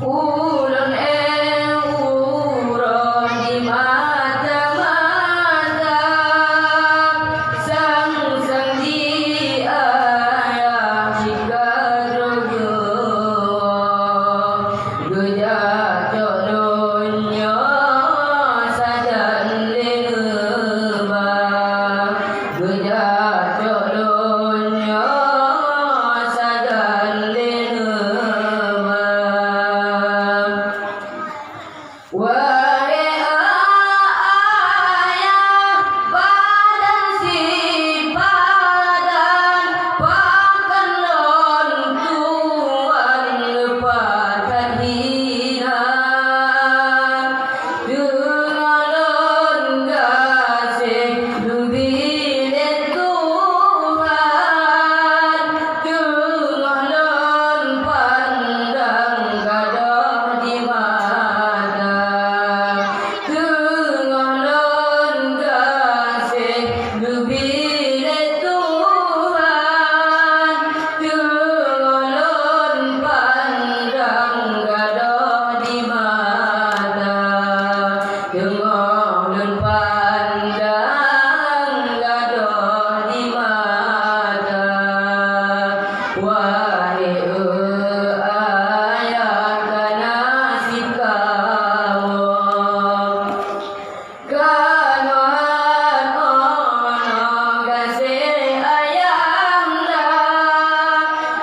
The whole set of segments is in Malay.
Ulun uron di mata-mata sang-sang di ayah jika rojo gejak jodohnya sadan leleba gejak jodohnya sadan leleba. Wahai ayah badan si badan pakan lon tuan lepatan hina dengan lon gasih dubilet Tuhan dengan lon pandang gadah di mata dengan lon gasih dubilet Tuhan dengan lon pandang gadah di mata dengan lon pandang gadah di mata. Wahai ayah kanasib kamu kanohan ono gasih ayahna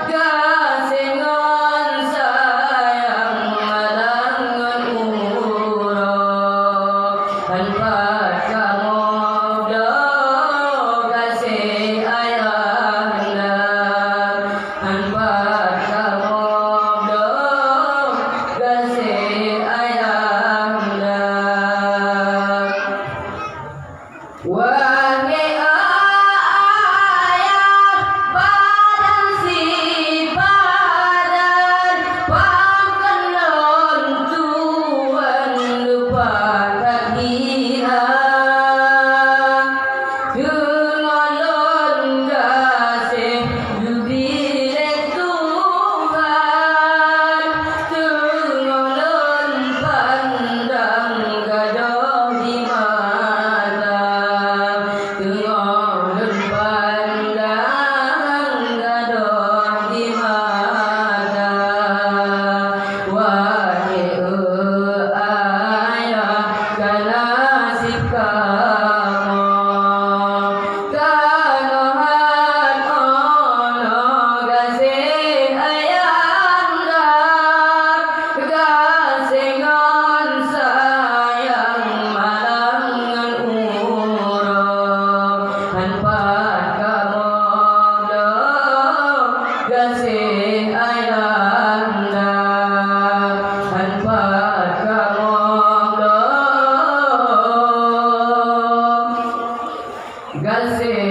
gasih ngon sayang malangan umuro hanpat kamu do gasih ayahna hanpat kamu do gasih ayahna. Wahai ayah badan si badan pakan lon tuan lepatan hina dengan lon gasih dubilet Tuhan dengan lon pandang gadah di mata dengan lon pandang gadah di mata. Wahai ayah kanasib kamu kanohan ono gasih ayahna gasih ngon sayang malangan umuro hanpat kamu do gasih ayahna hanpat kamu do gasih